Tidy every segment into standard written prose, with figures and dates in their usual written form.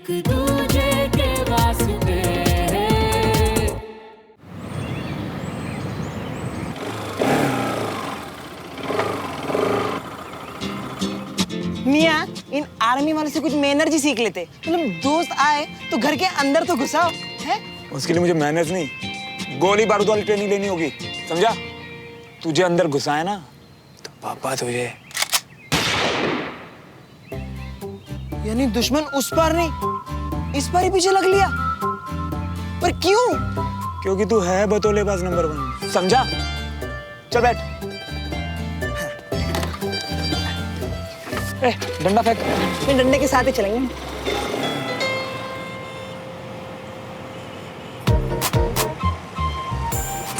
एक दूजे के वास्ते। मियाँ, इन आर्मी वालों से कुछ मैनर्स ही सीख लेते। मतलब दोस्त आए तो घर के अंदर तो घुसाओ है? उसके लिए मुझे मैनर्स नहीं, गोली बारूद वाली ट्रेनिंग लेनी होगी, समझा? तुझे अंदर घुसाए ना तो पापा तुझे। यानी दुश्मन उस पार नहीं, इस पार ही पीछे लग लिया। पर क्यों? क्योंकि तू है बतौलेबाज नंबर 1, समझा? चल बैठ। ए, डंडा फेंक। इन डंडे के साथ ही चलेंगे।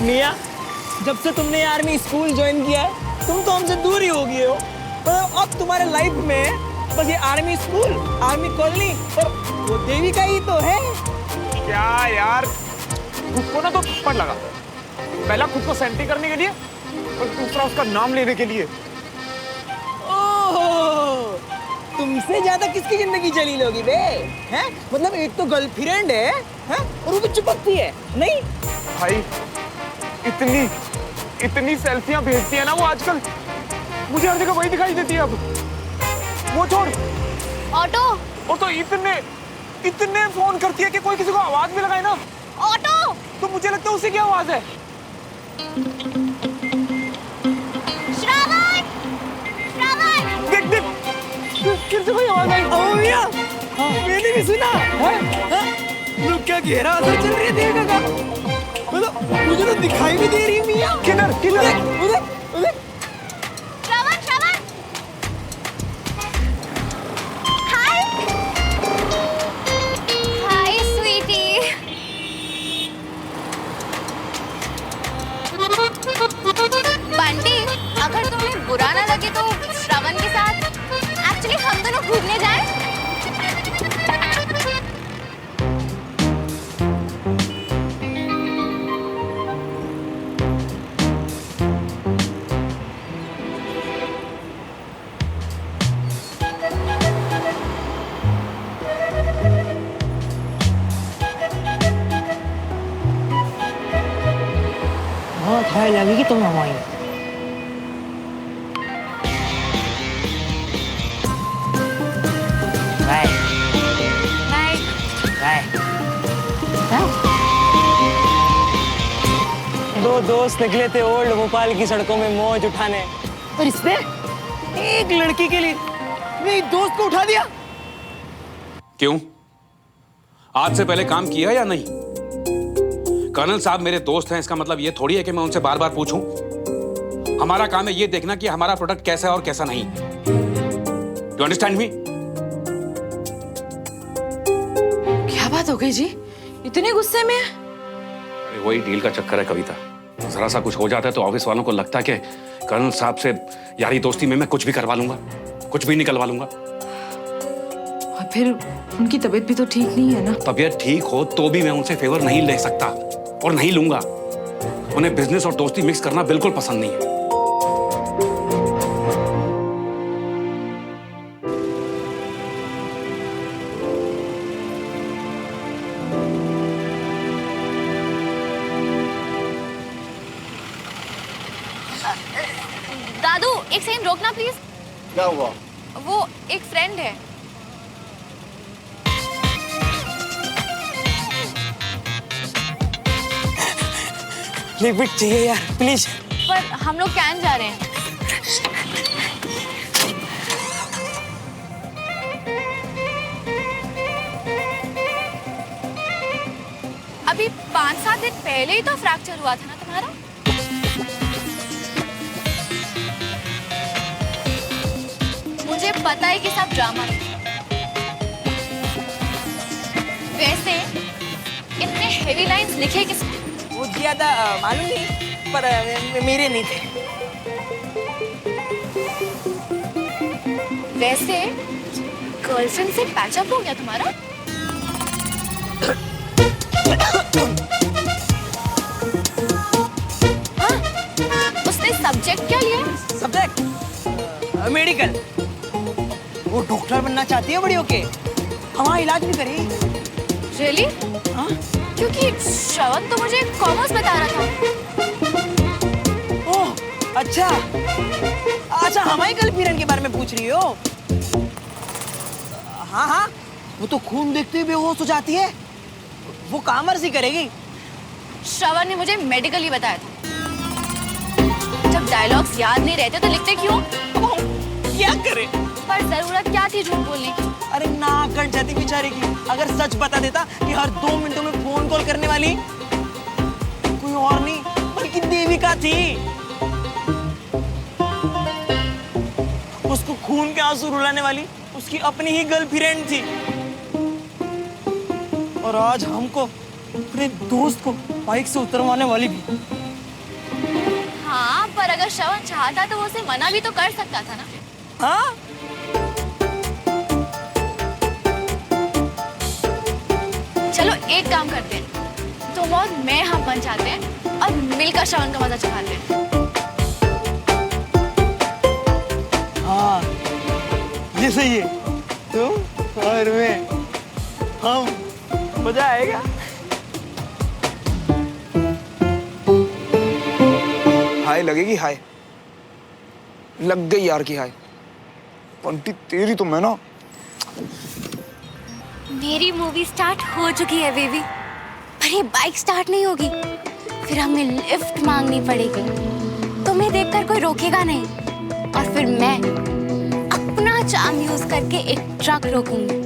मियाँ, जब से तुमने आर्मी स्कूल ज्वाइन किया है, तुम तो हमसे दूर ही हो गए हो। पर अब तुम्हारे लाइफ में बस ये आर्मी स्कूल, आर्मी कॉलोनी और वो देविका ही तो है। क्या यार, खुद को ना तो थप्पड़ लगा। पहला खुद को सेंटी करने के लिए और दूसरा उसका नाम लेने के लिए। ओह, तुमसे ज्यादा किसकी जिंदगी चली लोगी बे? हैं? मतलब एक तो गर्लफ्रेंड है, हैं? और वो भी चिपकती है, नहीं? भाई, इतनी सेल्फियां भेजती है ना वो आजकल, मुझे हर जगह वही दिखाई देती है अब। वो छोड़, ऑटो और तो इतने फोन करती है कि कोई किसी को आवाज भी लगाए ना ऑटो तो मुझे लगता है उसी की आवाज है। श्रावण श्रावण देख देख, फिर से कोई आवाज आई। ओ भैया, मैंने भी सुना। लोग क्या गहरा असर चल रही है देविका का। मतलब मुझे तो दिखाई भी दे रही है मियाँ। किधर किधर? उधर उधर। श्रावण श्रावण हाय हाय स्वीटी बंटी, अगर तुम्हें बुरा ना लगे तो श्रावण के साथ एक्चुअली हम दोनों घूमने जाएं? बहुत हाय लगेगी तुम हमारी। Bye bye bye. दो दोस्त निकले थे ओल्ड भोपाल की सड़कों में मौज उठाने, और इसने एक लड़की के लिए मेरे दोस्त को उठा दिया। क्यों? आज से पहले काम किया या नहीं? कर्नल साहब मेरे दोस्त हैं, इसका मतलब ये थोड़ी है कि मैं उनसे बार बार पूछूं। हमारा काम है ये देखना कि हमारा प्रोडक्ट कैसा है और कैसा नहीं। You understand me? क्या बात हो गई जी, इतने गुस्से में? अरे वही डील का चक्कर है कविता। जरा सा कुछ हो जाता है तो ऑफिस वालों को लगता है कि कर्नल साहब से यारी दोस्ती में मैं कुछ भी करवा लूंगा, कुछ भी निकलवा लूंगा। और फिर उनकी तबीयत भी तो ठीक नहीं है ना। तबीयत ठीक हो तो भी मैं उनसे फेवर नहीं ले सकता और नहीं लूंगा। उन्हें बिजनेस और दोस्ती मिक्स करना बिल्कुल पसंद नहीं है। दादू एक सेकंड रोकना प्लीज। क्या हुआ? वो एक फ्रेंड है। लिक्विड चाहिए यार प्लीज। पर हम लोग कैन जा रहे हैं। अभी 5-7 दिन पहले ही तो फ्रैक्चर हुआ था ना तुम्हारा। मुझे पता है कि सब ड्रामा है। वैसे इतने हेवी लाइंस लिखे किसने? वो ज्यादा मालूम नहीं, पर मेरे नहीं थे। वैसे गर्लफ्रेंड से पैचअप हो गया तुम्हारा? हाँ, उसने सब्जेक्ट क्या लिया? Subject medical. वो डॉक्टर बनना चाहती है बड़ी होके। हमारा इलाज भी करे। रियली? हाँ? क्योंकि श्रवण तो मुझे कॉमर्स बता रहा था। ओह, अच्छा अच्छा, हमारे कल पीरन के बारे में पूछ रही हो? हाँ हाँ, वो तो खून देखते ही बेहोश हो जाती है, वो कॉमर्स ही करेगी। श्रवण ने मुझे मेडिकल ही बताया था। जब डायलॉग्स याद नहीं रहते तो लिखते क्यों? क्या करे? पर जरूरत क्या थी झूठ बोलने की? अरे ना कट जाती बेचारे की। अगर सच बता देता कि हर 2 मिनटों में फोन कॉल करने वाली कोई और नहीं बल्कि देविका थी। उसको खून के आंसू रुलाने वाली उसकी अपनी ही गर्लफ्रेंड थी। और आज हमको अपने दोस्त को बाइक से उतरवाने वाली भी। हाँ, पर अगर श्रवण चाहता तो वो उसे मना भी तो कर सकता था ना। हाँ? चलो एक काम करते हैं, तुम और मैं हम बन जाते हैं और मिलकर श्रवण का मजा चखाते हैं। हाँ, ये सही है। तुम और मैं, हम, मजा आएगा। हाय लगेगी, हाय लग गई यार की हाय। पंटी तेरी तो मैं ना। मेरी मूवी स्टार्ट हो चुकी है बेबी, पर ये बाइक स्टार्ट नहीं होगी। फिर हमें लिफ्ट मांगनी पड़ेगी। तुम्हें देखकर कोई रोकेगा नहीं, और फिर मैं अपना चार्म यूज करके एक ट्रक रोकूंगी,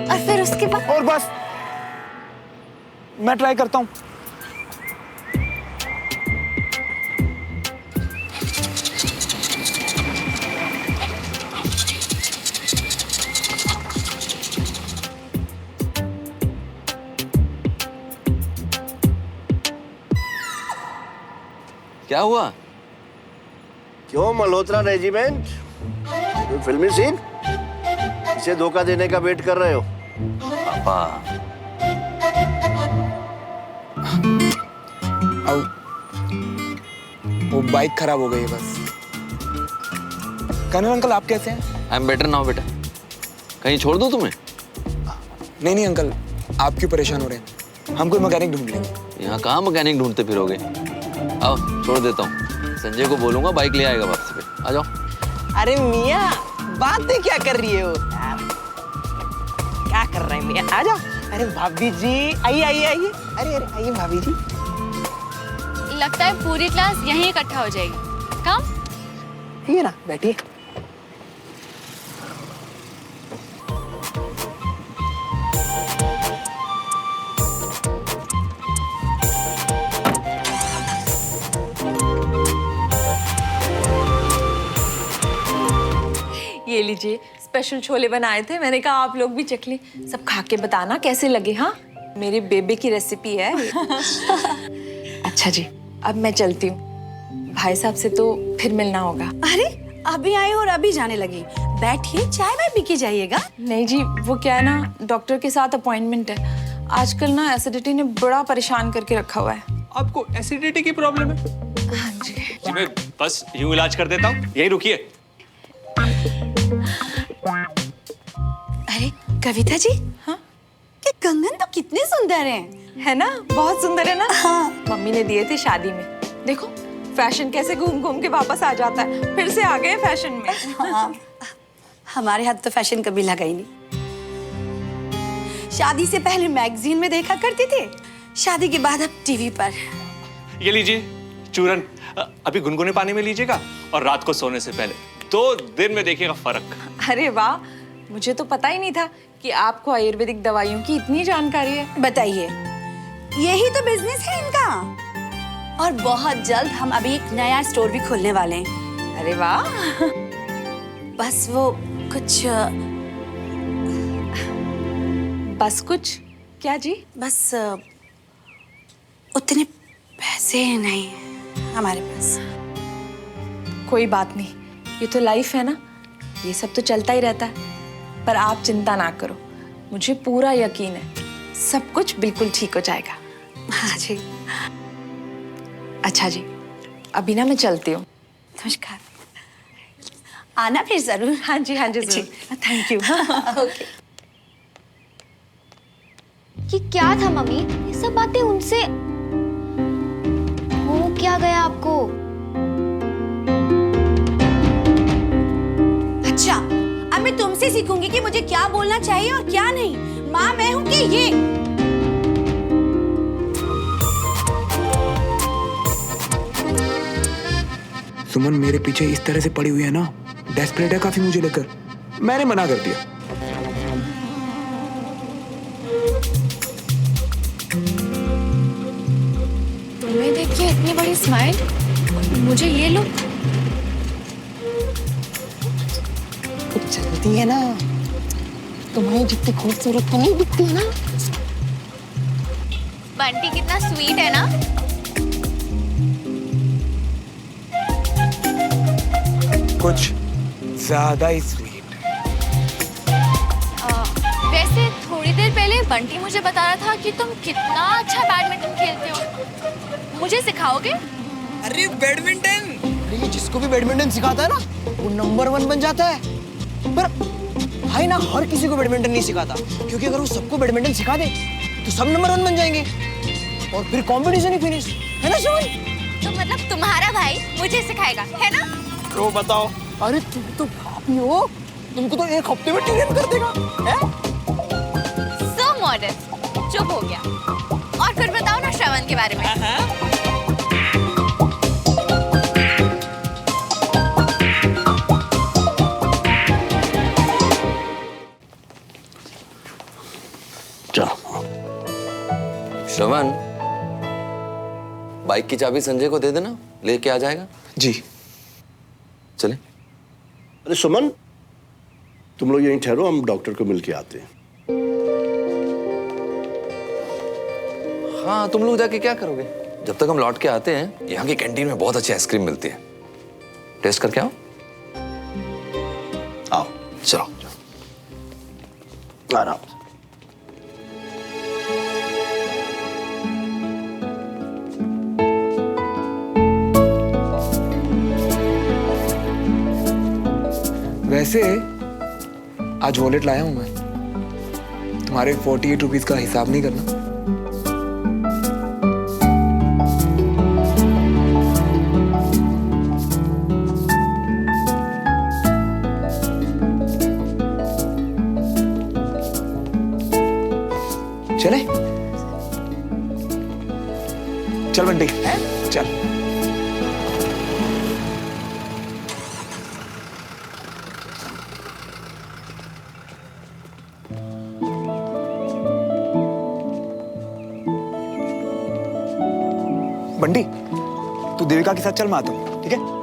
और फिर उसके बाद और बस मैं ट्राई करता हूँ। क्या हुआ? क्यों मल्होत्रा रेजिमेंट? कोई फिल्मी सीन? इसे धोखा देने का वेट कर रहे हो? पापा, आओ, वो बाइक खराब हो गई है बस। कर्नल अंकल आप कैसे हैं? आई एम बेटर नाउ बेटा। कहीं छोड़ दूं तुम्हें? नहीं नहीं अंकल, आप क्यों परेशान हो रहे हैं? हम कोई मैकेनिक ढूंढ लेंगे। यहाँ कहाँ मैकेनिक ढूंढते फिरोगे? आओ छोड़ देता हूँ, संजय को बोलूंगा बाइक ले आएगा वापस पे। आ जाओ। अरे मियाँ, बातें क्या कर रही हो? क्या कर रहे हैं मियाँ? आ जाओ। अरे भाभी जी, आइए आइए आइए। अरे अरे आइए भाभी जी। लगता है पूरी क्लास यहीं इकट्ठा हो जाएगी। कम? ये ना, बैठिए। ये लीजिए, स्पेशल छोले बनाए थे, मैंने कहा आप लोग भी चख लें। सब खा के बताना कैसे लगे। हाँ, मेरे बेबे की रेसिपी है। अच्छा जी, अब मैं चलती हूँ, भाई साहब से तो फिर मिलना होगा। अरे अभी आए और अभी जाने लगी। बैठिए, चाय वाय पी के जाइएगा। नहीं जी, वो क्या है ना, डॉक्टर के साथ अपॉइंटमेंट है। आजकल ना एसिडिटी ने बड़ा परेशान करके रखा हुआ है। आपको एसिडिटी की प्रॉब्लम है? हाँ जी। जी मैं बस यूं इलाज कर देता हूँ, यही रुकिए। अरे कविता जी, हाँ? ये कंगन तो कितने सुंदर हैं। है ना, बहुत सुंदर है ना। हाँ। मम्मी ने दिए थे शादी में। देखो फैशन कैसे घूम घूम के वापस आ जाता है, फिर से आ गए फैशन में। हाँ, हमारे हाथ तो फैशन कभी लगा ही नहीं। शादी से पहले मैगजीन में देखा करते थे, शादी के बाद अब टीवी पर। ये लीजिए चूरन, अभी गुनगुने पानी में लीजिएगा और रात को सोने से पहले 2 दिन में देखिएगा फर्क। अरे वाह, मुझे तो पता ही नहीं था कि आपको आयुर्वेदिक दवाइयों की इतनी जानकारी है। बताइए, यही तो बिजनेस है इनका। और बहुत जल्द हम अभी एक नया स्टोर भी खोलने वाले हैं। अरे वाह। बस वो कुछ बस कुछ क्या जी? बस उतने पैसे नहीं हैं हमारे पास। कोई बात नहीं, ये तो लाइफ है ना, ये सब तो चलता ही रहता है। पर आप चिंता ना करो, मुझे पूरा यकीन है सब कुछ बिल्कुल ठीक हो जाएगा। हाँ जी। अच्छा जी, अभी ना मैं चलती हूँ। नमस्कार। आना फिर जरूर। हाँ जी, हाँ जी, जरूर। Thank you. ओके। ये क्या था मम्मी? ये सब बातें उनसे हो क्या गया आपको? अच्छा, अब मैं तुमसे सीखूंगी कि मुझे क्या बोलना चाहिए और क्या नहीं। माँ मैं हूँ कि ये? सुमन मेरे पीछे इस तरह से पड़ी हुई है ना, डेस्परेट है काफी मुझे लेकर। मैंने मना कर दिया। तुम्हें देख के इतनी बड़ी स्माइल, मुझे ये लुक। चलती है ना, तुम्हारी जितनी खूबसूरत तो नहीं दिखती है ना। बंटी कितना स्वीट है ना। कुछ ज्यादा ही स्वीट। वैसे थोड़ी देर पहले बंटी मुझे बता रहा था कि तुम कितना अच्छा बैडमिंटन खेलते हो। मुझे सिखाओगे? अरे बैडमिंटन, अरे जिसको भी बैडमिंटन सिखाता है ना वो नंबर 1 बन जाता है। पर भाई ना हर किसी को बैडमिंटन नहीं सिखाता, क्योंकि अगर वो सबको बैडमिंटन सिखा दे तो सब नंबर 1 बन जाएंगे और फिर कंपटीशन ही फिनिश, है ना सुमन? तो मतलब तुम्हारा भाई मुझे सिखाएगा, है ना? तो बताओ। अरे तुम तो भाभी हो, तुमको तो एक हफ्ते में ट्रेन कर देगा, हैं? So modest, चुप हो गया। और फिर बताओ ना श्रवण के बारे में। श्रवण, बाइक की चाबी संजय को दे देना, लेके आ जाएगा। जी चले। अरे सुमन, तुम लोग यहीं ठहरो, हम डॉक्टर को मिल के आते हैं। हाँ, तुम लोग जाके क्या करोगे? जब तक हम लौट के आते हैं, यहाँ की कैंटीन में बहुत अच्छी आइसक्रीम मिलती है, टेस्ट करके आओ। आओ चलो आराम से। वैसे आज वॉलेट लाया हूं मैं, तुम्हारे 48 रुपीज का हिसाब नहीं करना। चले चल बंटी, चल। बंटी, तू देविका के साथ चल, मैं आता हूं, ठीक है?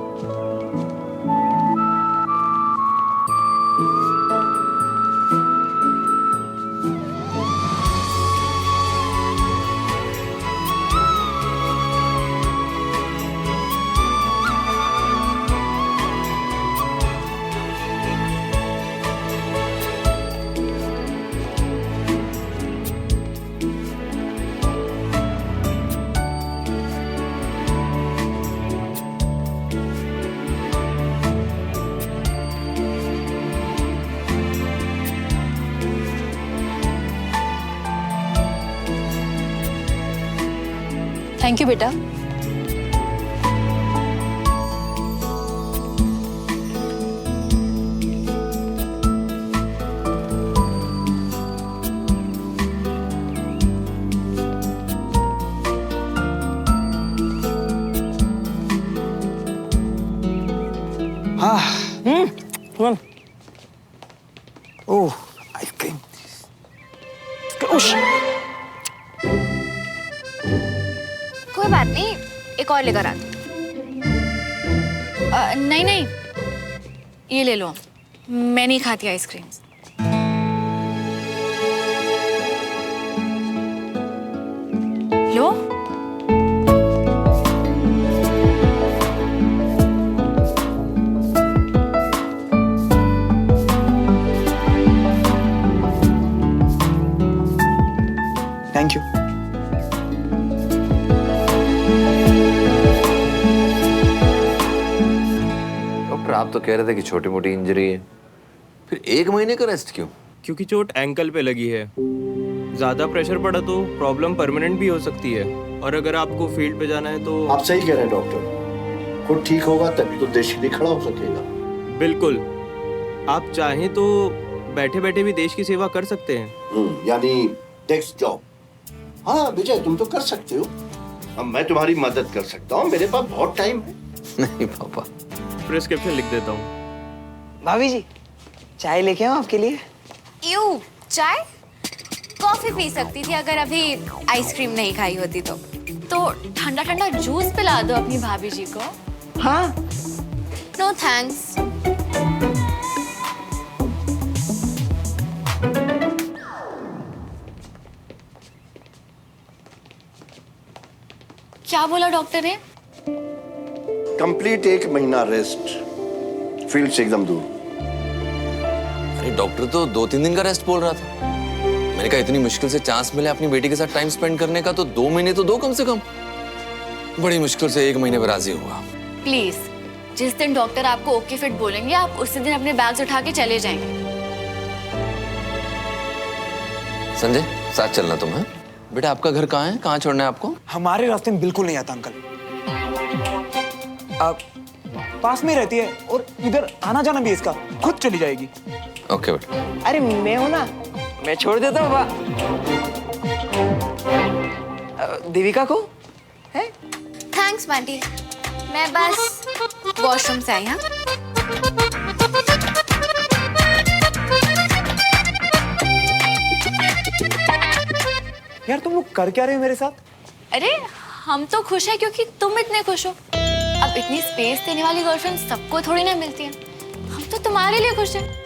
थैंक यू बेटा। हाँ, सुमन। ओह, आइसक्रीम। कोई बात नहीं, एक और लेकर आती। नहीं नहीं, ये ले लो, मैं नहीं खाती आइसक्रीम। लो। Thank you. आप तो कह रहे थे कि छोटी मोटी इंजरी है, फिर 1 महीने का रेस्ट क्यों? क्योंकि चोट एंकल पे लगी है, ज़्यादा प्रेशर पड़ा तो प्रॉब्लम परमानेंट भी हो सकती है, और अगर आपको फील्ड पे जाना है तो आप सही कह रहे हैं डॉक्टर, खुद ठीक होगा तभी तो देश के लिए खड़ा हो सकेगा। बिल्कुल, आप चाहें तो बैठे बैठे भी देश की सेवा कर सकते हैं। यानी डेस्क जॉब। हाँ विजय, तुम तो कर सकते हो। अब मैं तुम्हारी मदद कर सकता हूँ, मेरे पास बहुत टाइम है। नहीं पापा, प्रिस्क्रिप्शन लिख देता हूँ। भाभी जी, चाय लेके आऊं आपके लिए? यू चाय? कॉफी पी सकती थी अगर अभी आइसक्रीम नहीं खाई होती तो ठंडा ठंडा जूस पिला दो अपनी भाभी जी को। हाँ। No thanks. क्या बोला डॉक्टर ने? कंप्लीट 1 महीना रेस्ट, फील्ड से एकदम दूर। अरे डॉक्टर तो 2-3 दिन का रेस्ट बोल रहा था। मैंने कहा इतनी मुश्किल से चांस मिले अपनी बेटी के साथ टाइम स्पेंड करने का, तो 2 महीने तो दो कम से कम। बड़ी मुश्किल से 1 महीने पर राजी हुआ। प्लीज, जिस दिन डॉक्टर आपको ओके फिट बोलेंगे आप उसी दिन अपने बैग्स उठा के चले जाएंगे। संजय, साथ चलना तुम है? बेटा आपका घर कहाँ है? कहाँ छोड़ना है आपको? हमारे रास्ते में बिल्कुल नहीं आता अंकल। आप पास में रहती है और इधर आना जाना भी इसका, खुद चली जाएगी। ओके बेटा। अरे मैं हूं ना, मैं छोड़ देता हूँ। देविका को है? थैंक्स बंटी, मैं बस वॉशरूम से आई। हाँ, यार तुम लोग कर क्या रहे हो मेरे साथ? अरे हम तो खुश हैं क्योंकि तुम इतने खुश हो। अब इतनी स्पेस देने वाली गर्लफ्रेंड सबको थोड़ी ना मिलती है। हम तो तुम्हारे लिए खुश हैं।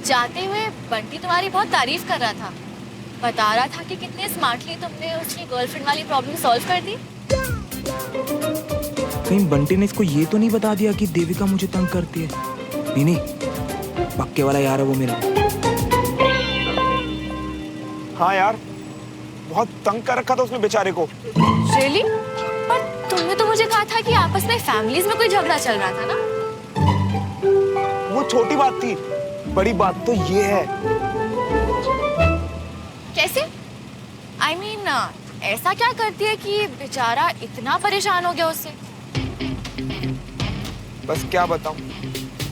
जाते हुए बंटी तुम्हारी बहुत तारीफ कर रहा था, बता रहा था कि कितने स्मार्टली तुमने उसकी गर्लफ्रेंड वाली प्रॉब्लम सॉल्व कर दी। कहीं बंटी ने इसको ये तो नहीं बता दिया कि देविका मुझे तंग करती है? नहीं, पक्के वाला यार है वो मेरा। हाँ यार, बहुत तंग कर रखा था उसने बेचारे को। Really? पर तुमने तो मुझे कहा था कि आपस में फैमिलीज में कोई झगड़ा चल रहा था ना? वो छोटी बात थी, बड़ी बात तो ये है। कैसे? I mean, ऐसा क्या करती है कि बेचारा इतना परेशान हो गया उससे? बस क्या बताऊं,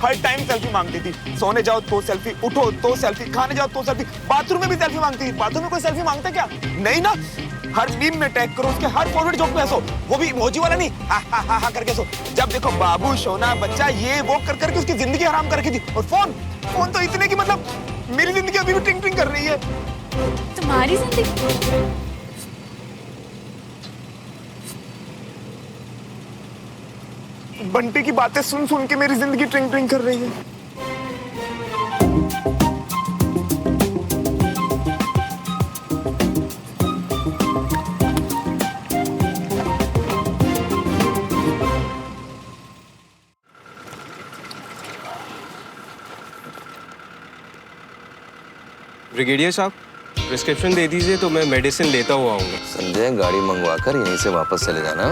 हर टाइम सेल्फी मांगती थी। सोने जाओ तो सेल्फी, उठो तो सेल्फी, खाने जाओ तो सेल्फी, बाथरूम में भी सेल्फी मांगती थी। बाथरूम में कोई सेल्फी मांगता क्या? नहीं ना। हर मीम में टैग करो, उसके हर फॉरवर्ड जोक में हंसो, वो भी इमोजी वाला नहीं, हा हा हा हा करके हंसो। जब देखो बाबू, सोना, बच्चा, ये वो कर करके उसकी जिंदगी हराम कर रखी थी। और फोन तो इतने की मतलब मेरी जिंदगी अभी भी टिंग टिंग कर रही है। तुम्हारी जिंदगी? बंटी की बातें सुन सुन के मेरी जिंदगी ट्रिंग ट्रिंग कर रही है। ब्रिगेडियर साहब, प्रिस्क्रिप्शन दे दीजिए तो मैं मेडिसिन लेता हुआ आऊँगा। संजय, गाड़ी मंगवा कर यहीं से वापस चले जाना।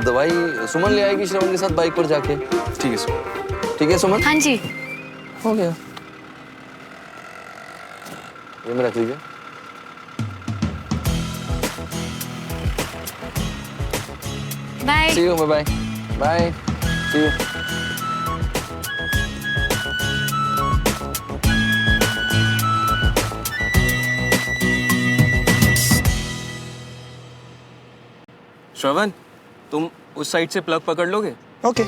दवाई सुमन ले आएगी श्रवण के साथ बाइक पर जाके। ठीक है सुमन। ठीक है सुमन? हाँ जी। हो गया, ये में रख लीजिए। Bye. See you, bye bye, see you. Shravan, तुम उस साइड से प्लग पकड़ लोगे? ओके।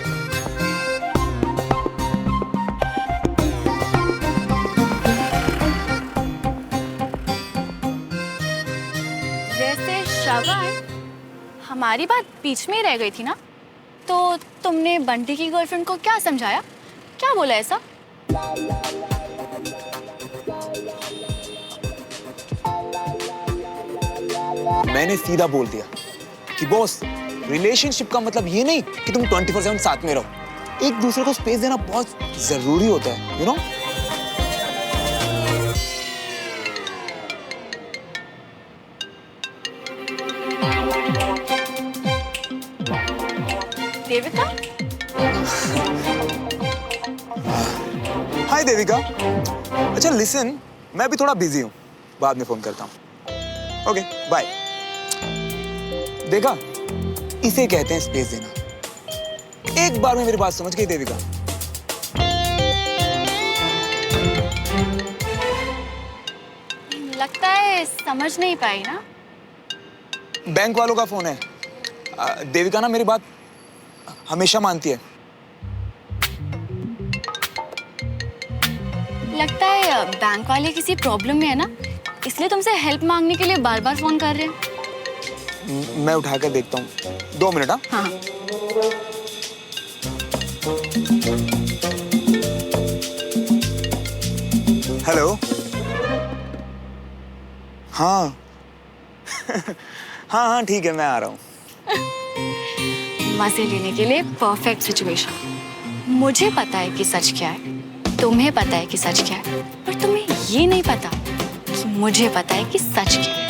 वैसे श्रवण, हमारी बात बीच में ही रह गई थी ना? तो तुमने बंटी की गर्लफ्रेंड को क्या समझाया? क्या बोला ऐसा? मैंने सीधा बोल दिया कि बॉस, रिलेशनशिप का मतलब ये नहीं कि तुम 24/7 साथ में रहो। एक दूसरे को स्पेस देना बहुत जरूरी होता है, यू नो? देविका। हाय देविका। अच्छा लिसन, मैं भी थोड़ा बिजी हूँ, बाद में फोन करता हूँ। Okay bye. देखा, इसे कहते हैं स्पेस देना। एक बार में मेरी बात समझ गई देविका? लगता है समझ नहीं पाई ना। बैंक वालों का फोन है। देविका ना मेरी बात हमेशा मानती है। लगता है बैंक वाले किसी प्रॉब्लम में है ना, इसलिए तुमसे हेल्प मांगने के लिए बार बार फोन कर रहे हैं। मैं उठा कर देखता हूँ, 2 मिनट। हाँ। हेलो। हाँ हाँ ठीक है, मैं आ रहा हूँ। मजे लेने के लिए परफेक्ट सिचुएशन। मुझे पता है कि सच क्या है, तुम्हें पता है कि सच क्या है, पर तुम्हें ये नहीं पता कि मुझे पता है कि सच क्या है।